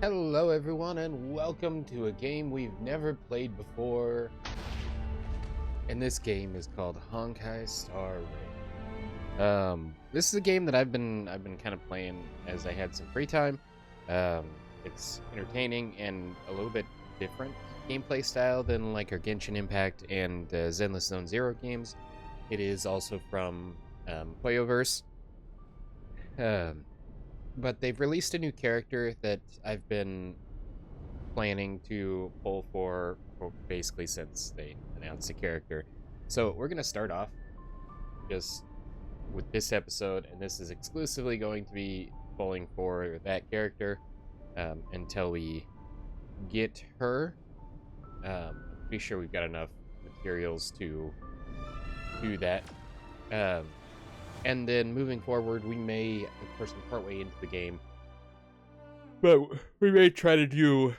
Hello everyone and welcome to a game we've never played before. And this game is called Honkai Star Rail. This is a game that I've been kind of playing as I had some free time. It's entertaining and a little bit different gameplay style than like our Genshin Impact and Zenless Zone Zero games. It is also from HOYO-verse. But they've released a new character that I've been planning to pull for basically since they announced the character. So we're going to start off just with this episode, and this is exclusively going to be pulling for that character until we get her. Be sure we've got enough materials to do that. And then moving forward, we may, of course, we're partway into the game, but we may try to do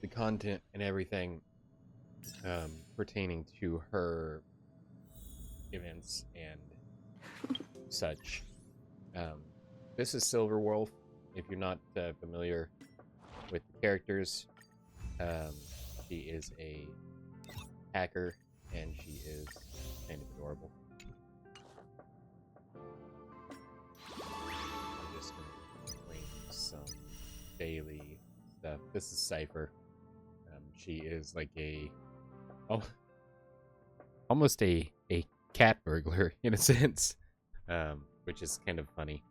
the content and everything pertaining to her events and such. This is Silver Wolf. If you're not familiar with the characters, she is a hacker, and she is kind of adorable. I'm just gonna claim some daily stuff. This is Cipher. She is like almost a cat burglar in a sense, which is kind of funny,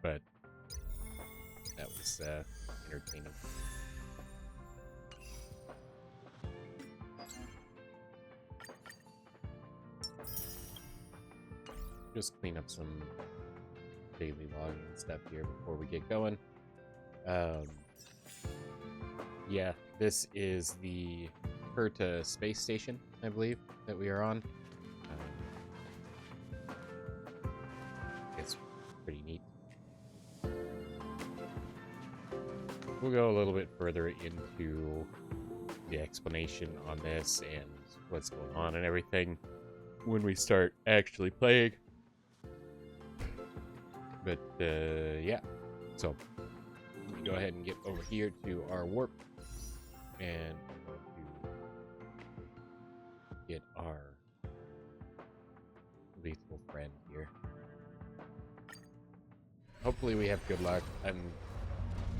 but that was entertaining. Just clean up some daily logging stuff here before we get going. Yeah, this is the Herta space station, I believe, that we are on. It's pretty neat. We'll go a little bit further into the explanation on this and what's going on and everything when we start actually playing. But yeah, so let me go ahead and get over here to our warp, and I'm going to get our lethal friend here. Hopefully we have good luck. I'm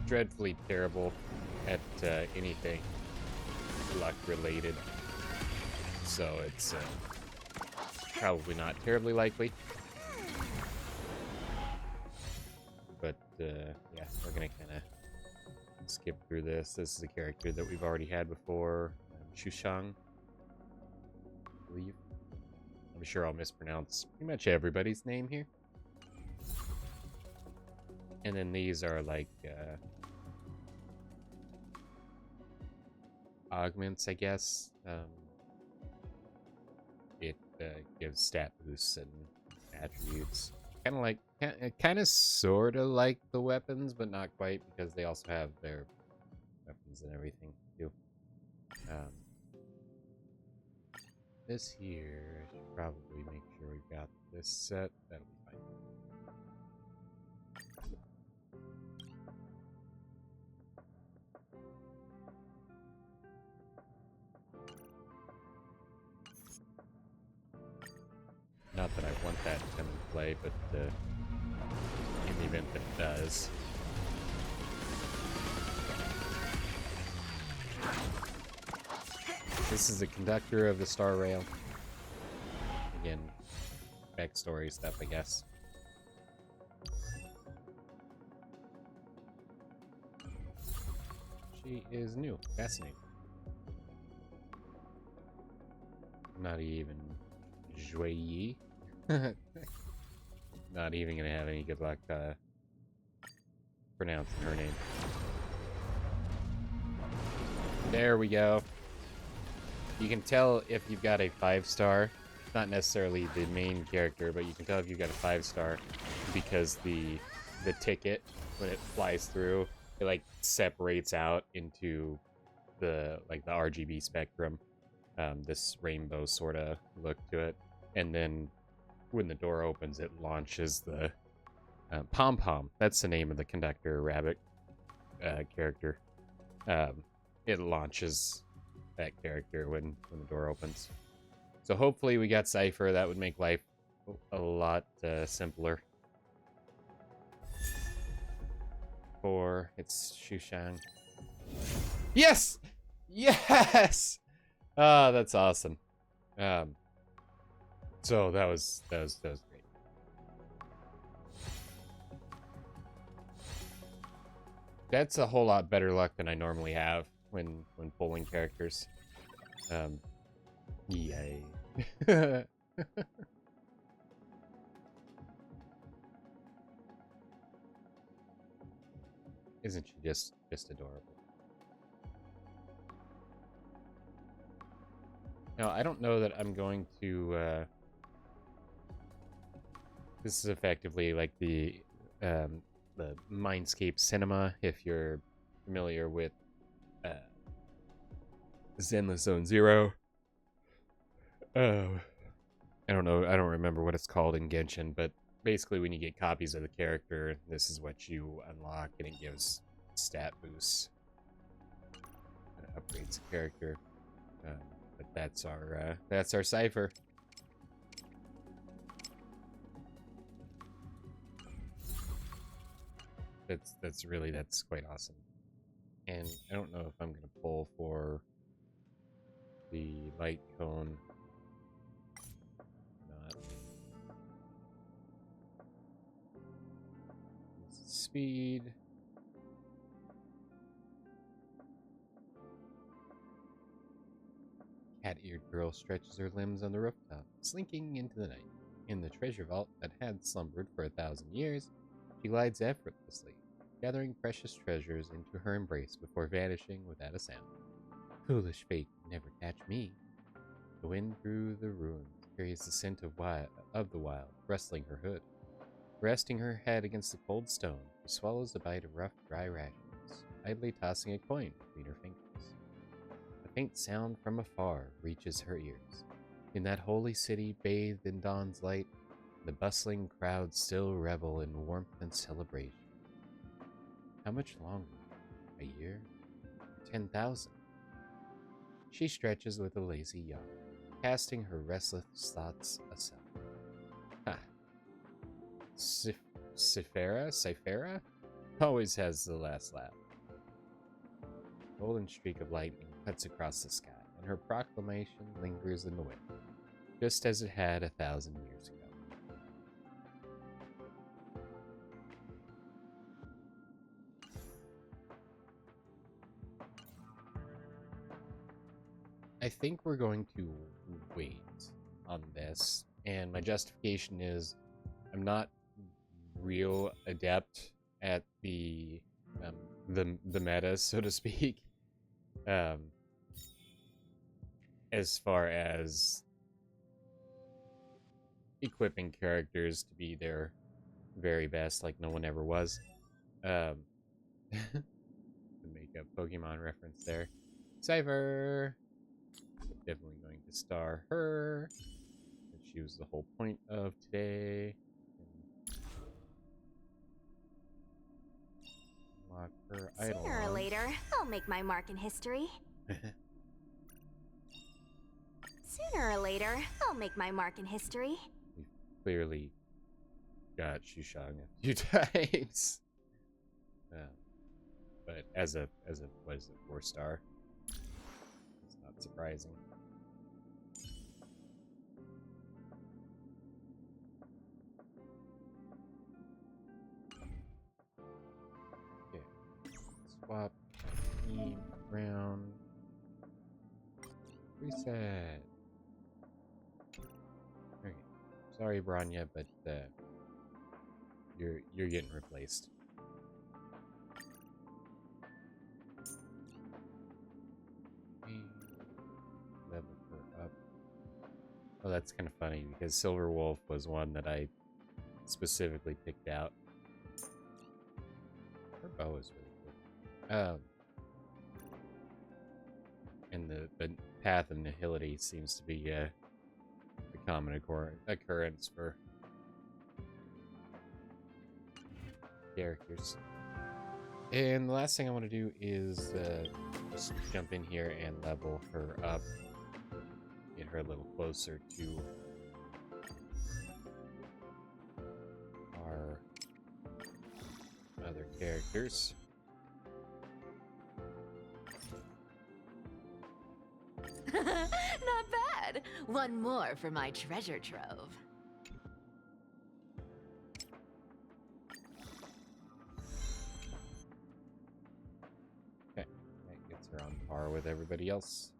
dreadfully terrible at anything luck related, so it's probably not terribly likely. But yeah, we're gonna kind of skip through this. This is a character that we've already had before, Shushang, I believe. I'm sure I'll mispronounce pretty much everybody's name here. And then these are like augments, I guess. It gives stat boosts and attributes. Kind of sort of like the weapons, but not quite, because they also have their weapons and everything too. This here, I should probably make sure we've got this set. That'll be fine. Not that I want that to come into play, but in the event that it does. This is the conductor of the Star Rail. Again, backstory stuff, I guess. She is new. Fascinating. Not even Joyeux. Not even gonna have any good luck pronouncing her name. There we go. You can tell if you've got a 5-star. Not necessarily the main character, but you can tell if you've got a 5-star because the ticket, when it flies through, it like separates out into the RGB spectrum. This rainbow sort of look to it, and then when the door opens, it launches the pom-pom. That's the name of the conductor rabbit. character. It launches that character when the door opens. So hopefully we got Cipher. That would make life a lot simpler. For it's Xushang. Yes! Yes! Ah, that's awesome. So that was great. That's a whole lot better luck than I normally have when pulling characters. Yay. Isn't she just adorable? Now, I don't know that I'm going to this is effectively like the Mindscape cinema, if you're familiar with Zenless Zone Zero. I don't know, I don't remember what it's called in Genshin, but basically when you get copies of the character, this is what you unlock, and it gives stat boosts. It upgrades the character. But that's our Cipher. That's quite awesome. And I don't know if I'm gonna pull for the light cone. Not. Speed. Cat-eared girl stretches her limbs on the rooftop, slinking into the night. In the treasure vault that had slumbered for 1,000 years, she glides effortlessly, gathering precious treasures into her embrace before vanishing without a sound. Foolish fate could never catch me. The wind through the ruins carries the scent of the wild, rustling her hood. Resting her head against the cold stone, she swallows a bite of rough, dry rations, idly tossing a coin between her fingers. A faint sound from afar reaches her ears. In that holy city bathed in dawn's light, the bustling crowds still revel in warmth and celebration. How much longer? A year? 10,000? She stretches with a lazy yawn, casting her restless thoughts aside. Ha! Cipher always has the last laugh. A golden streak of lightning cuts across the sky, and her proclamation lingers in the wind, just as it had 1,000 years ago. I think we're going to wait on this, and my justification is I'm not real adept at the meta, so to speak, as far as equipping characters to be their very best, like no one ever was. To make a Pokemon reference there. Cipher! Definitely going to star her. She was the whole point of today. Lock her idol. Sooner or later, I'll make my mark in history. Sooner or later, I'll make my mark in history. We've clearly got Xushang a few times. But as a what is it, 4-star? It's not surprising. Okay. Swap team around. Reset. Okay. Sorry, Branya, but you're getting replaced. Level her up. Oh, that's kind of funny because Silver Wolf was one that I specifically picked out. Her bow is really cool. And the path of nihility seems to be a common occurrence for characters. And the last thing I want to do is just jump in here and level her up. Get her a little closer to our other characters. Not bad. One more for my treasure trove. Okay, that gets her on par with everybody else.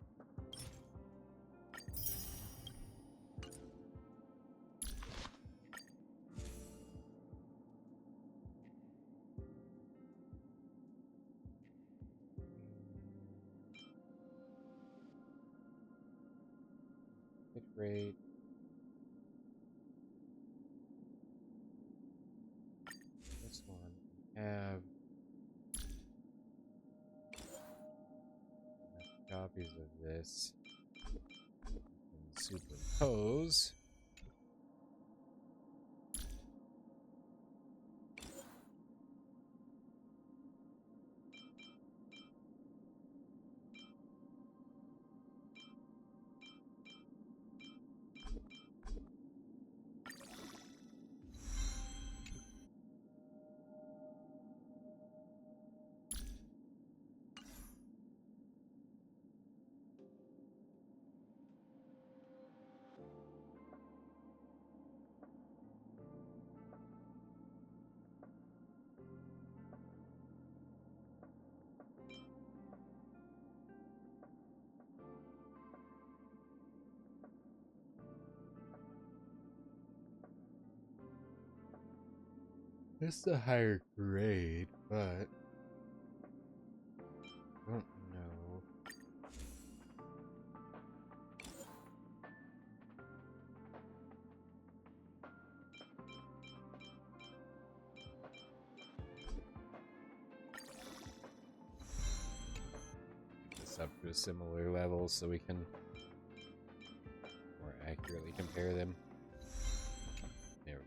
Hit rate. This one we have enough copies of this. We can superimpose. This is a higher grade, but I don't know. This up to a similar level so we can more accurately compare them. There we go.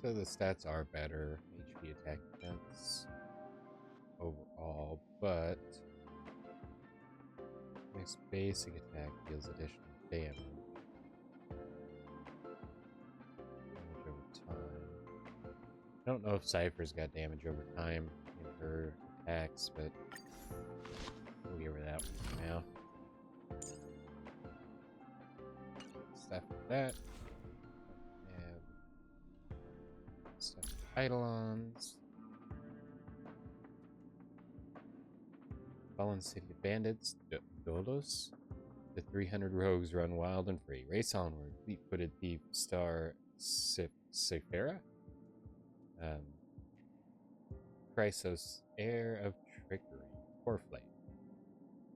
So the stats are better, HP, attack, defense overall, but this basic attack deals additional damage. Damage over time. I don't know if Cipher's got damage over time in her attacks, but we'll give her that one for now. Stuff like that. Stuff Eidolons. Fallen City of Bandits. Dolos. The 300 rogues run wild and free. Race onward. Fleet-footed thief star Cipher. Chrysos, heir of trickery. Coreflame.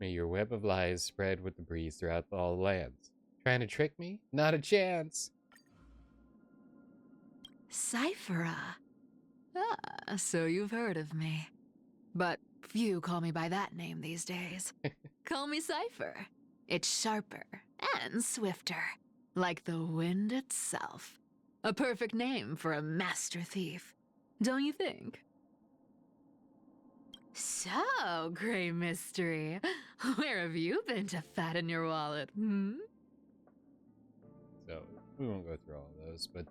May your web of lies spread with the breeze throughout all lands. Trying to trick me? Not a chance! Cipher. Ah, so you've heard of me. But few call me by that name these days. Call me Cipher. It's sharper and swifter, like the wind itself. A perfect name for a master thief, don't you think? So, Grey Mystery, where have you been to fatten your wallet, hmm? So, we won't go through all of those, but,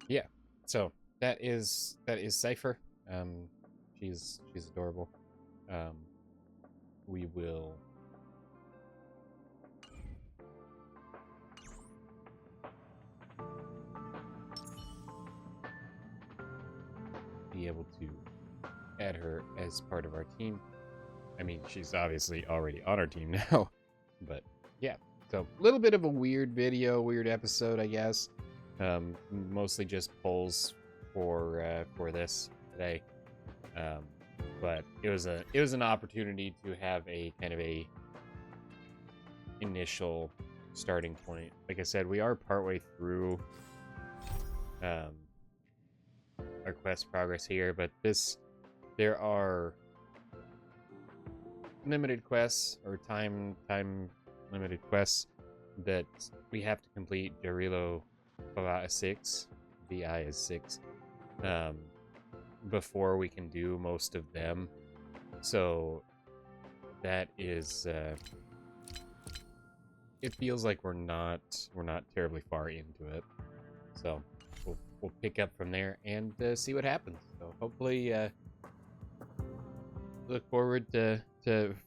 yeah, so that is Cipher. She's adorable. We will be able to add her as part of our team. I mean, she's obviously already on our team now, but yeah. So a little bit of a weird video, weird episode, I guess. Mostly just polls for this today, but it was an opportunity to have a kind of a initial starting point. Like I said, we are partway through our quest progress here, but there are limited quests or time limited quests that we have to complete. Jarilo is 6, VI is 6, before we can do most of them. So that is it feels like we're not terribly far into it. So we'll pick up from there and see what happens. So hopefully look forward to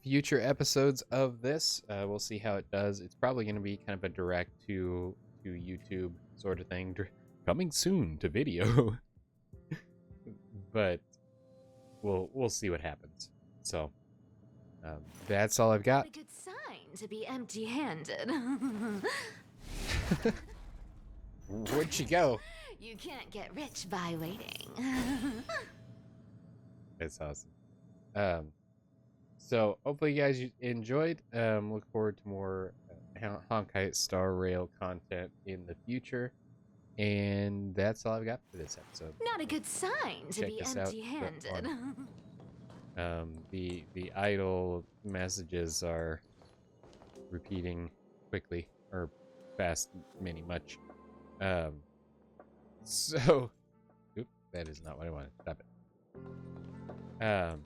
future episodes of this. We'll see how it does. It's probably going to be kind of a direct to YouTube sort of thing, coming soon to video. But we'll see what happens. So that's all I've got. A good sign to be empty-handed. Where'd she go? You can't get rich by waiting. That's awesome. So hopefully you guys enjoyed. Look forward to more Honkai Star Rail content in the future. And that's all I've got for this episode. Not a good sign to Check be us out empty-handed. The idle messages are repeating quickly or fast, much. So, oop, that is not what I wanted. Stop it.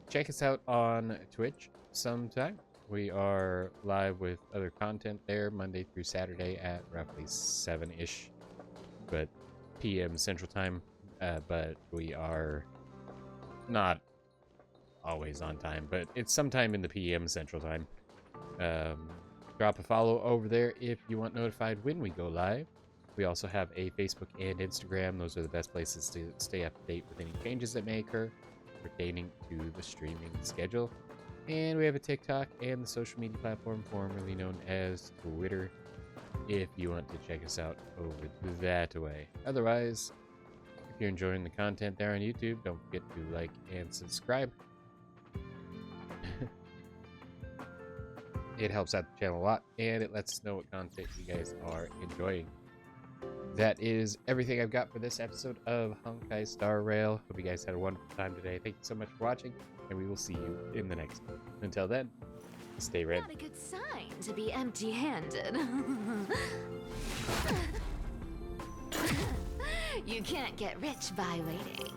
Check us out on Twitch sometime. We are live with other content there Monday through Saturday at roughly 7-ish, but PM Central Time. But we are not always on time, but it's sometime in the PM Central Time. Drop a follow over there if you want notified when we go live. We also have a Facebook and Instagram. Those are the best places to stay up to date with any changes that may occur pertaining to the streaming schedule. And we have a TikTok and the social media platform formerly known as Twitter if you want to check us out over that way. Otherwise, if you're enjoying the content there on YouTube, don't forget to like and subscribe. It helps out the channel a lot, and it lets us know what content you guys are enjoying. That is everything I've got for this episode of Honkai Star Rail. Hope you guys had a wonderful time today. Thank you so much for watching, and we will see you in the next one. Until then, stay red. Not a good sign to be empty-handed. You can't get rich by waiting.